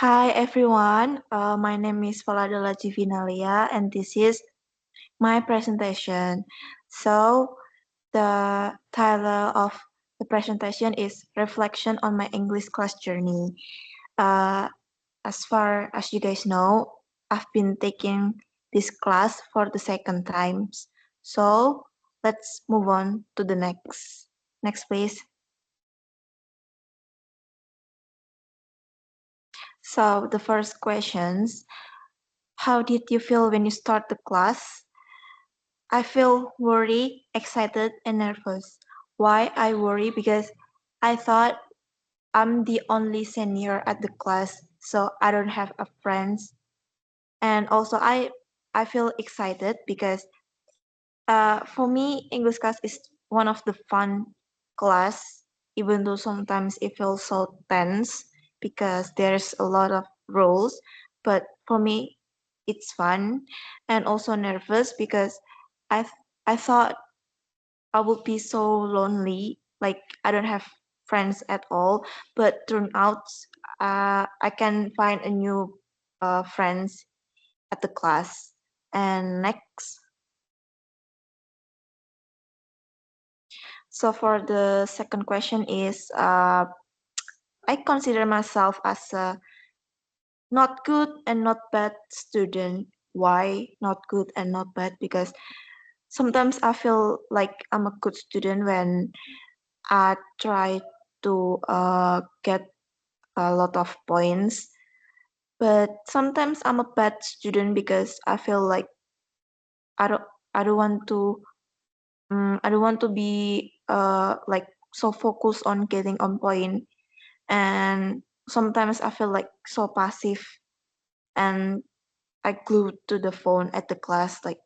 Hi everyone, my name is Faladala Jivinalia and this is my presentation. So the title of the presentation is Reflection on My English Class Journey. Uh, as far as you guys know, I've been taking this class for the second time. So let's move on to the next. Next please. So the first questions, how did you feel when you start the class? I feel worried, excited, and nervous. Why I worry? Because I thought I'm the only senior at the class, so I don't have a friends. And also I feel excited because for me English class is one of the fun class, even though sometimes it feels so tense because there's a lot of rules. But for me, it's fun, and also nervous because I I thought I would be so lonely, like I don't have friends at all. But turn out, I can find a new friends at the class. And next, so for the second question is, I consider myself as a not good and not bad student. Why not good and not bad? Because sometimes I feel like I'm a good student when I try to get a lot of points, but sometimes I'm a bad student because I feel like I don't I don't want to I don't want to be like so focused on getting on point, and sometimes I feel like so passive and I glued to the phone at the class. Like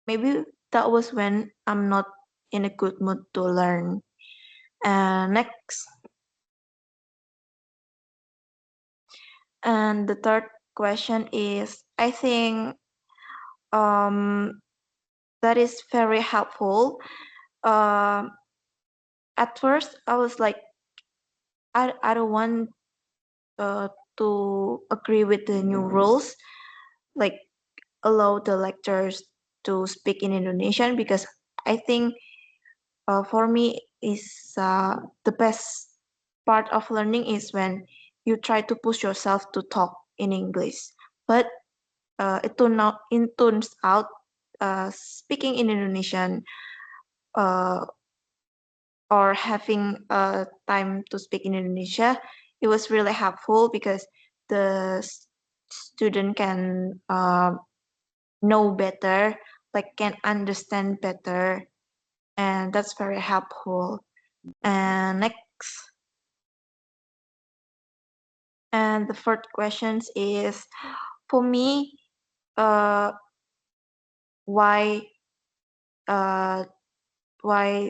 maybe that was when I'm not in a good mood to learn. And next, and the third question is, I think um that is very helpful. Um, at first, I was like, I don't want to agree with the new rules, like allow the lecturers to speak in Indonesian because I think for me is the best part of learning is when you try to push yourself to talk in English. But it turns out speaking in Indonesian uh, or having time to speak in Indonesia, it was really helpful because the student can know better, like can understand better, and that's very helpful. And next, and the fourth question is for me, uh, why, uh, why,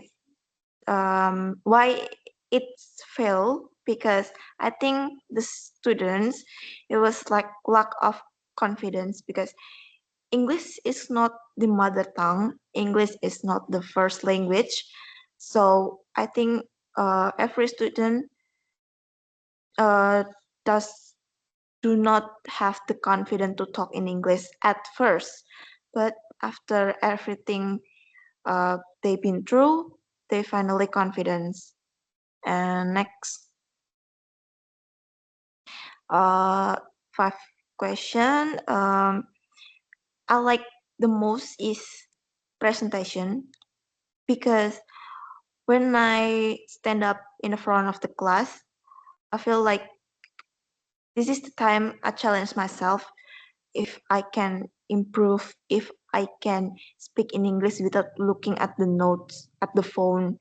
why it's fail? Because I think the students, it was like lack of confidence because English is not the mother tongue. English is not the first language. So I think every student uh, does do not have the confidence to talk in English at first, but after everything they've been through, they finally confidence. And next, uh, five question. I like the most is presentation because when I stand up in the front of the class, I feel like this is the time I challenge myself if I can improve, if I can speak in English without looking at the notes at the phone.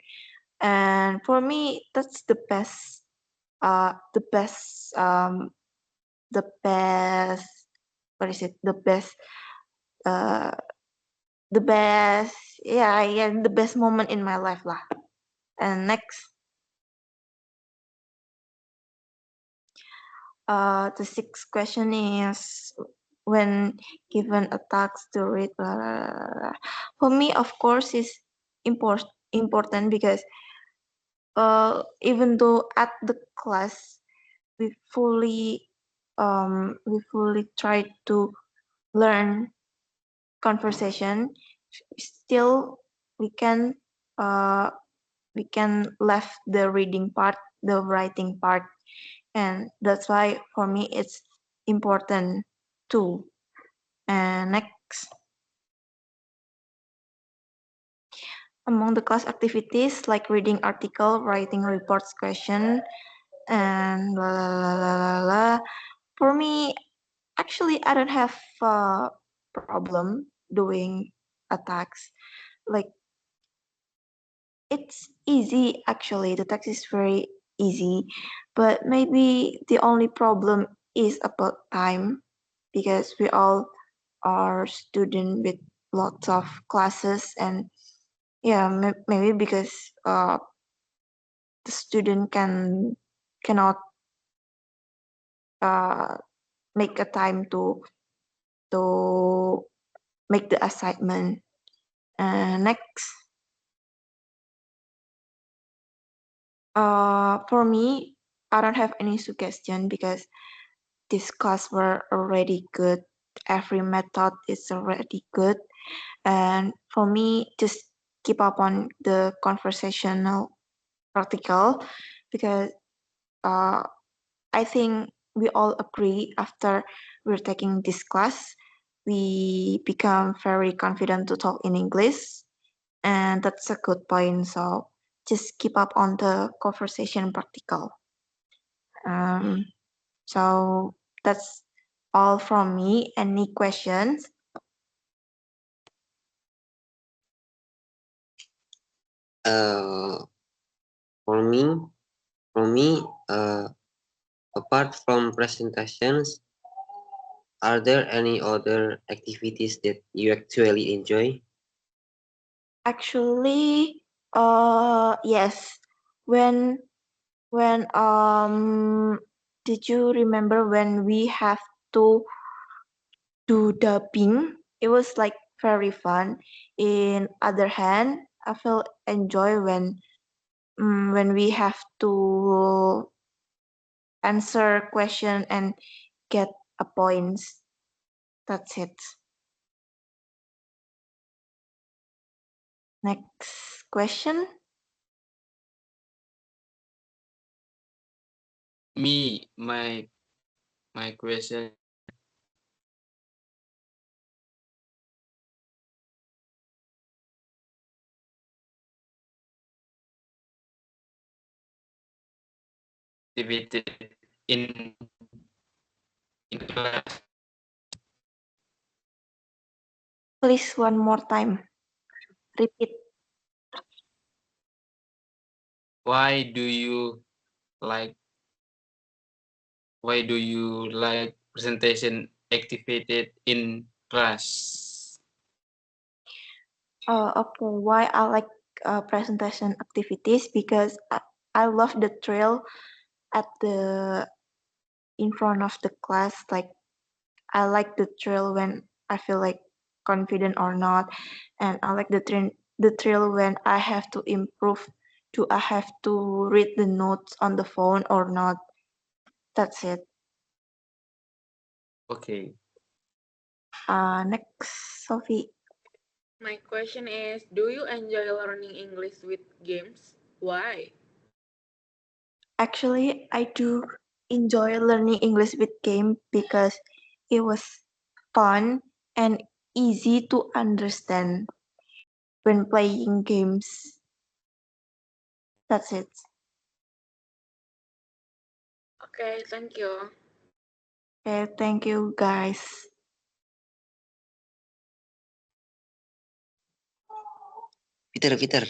And for me, that's the best, the best, what is it? Uh, the best, yeah, the best moment in my life lah. And next, the sixth question is when given a task to read, blah, blah, blah, blah. For me, of course, is important because even though at the class we fully try to learn conversation, still we can uh, left the reading part, the writing part, and that's why for me it's important too. And next, among the class activities like reading article, writing reports, question, and la la la la la la. For me, actually, I don't have a problem doing attacks. Like it's easy actually. The text is very easy, but maybe the only problem is about time because we all are student with lots of classes and yeah, maybe because the student cannot uh, make a time to make the assignment. Next, for me, I don't have any suggestion because these class were already good. Every method is already good, and for me, just keep up on the conversational practical because uh, I think we all agree after we're taking this class, we become very confident to talk in English, and that's a good point. So just keep up on the conversation practical. Um, so that's all from me. Any questions? Uh, for me, for me, apart from presentations, are there any other activities that you actually enjoy? Actually, yes. When did you remember when we have to do dubbing? It was like very fun. In other hand, I feel enjoy when we have to answer question and get a points. That's it. Next question. Me, my question activity in class. Please one more time. Repeat. Why do you like why do you like presentation activated in class? Okay, why I like presentation activities because I love the thrill at the in front of the class. Like I like the thrill when I feel like confident or not, and I like the thrill when I have to improve. Do I have to read the notes on the phone or not? That's it. Okay. Next, Sophie. My question is, do you enjoy learning English with games? Why? Actually, I do enjoy learning English with game because it was fun and easy to understand when playing games. That's it. Okay, thank you. Okay, thank you guys. Peter, Peter.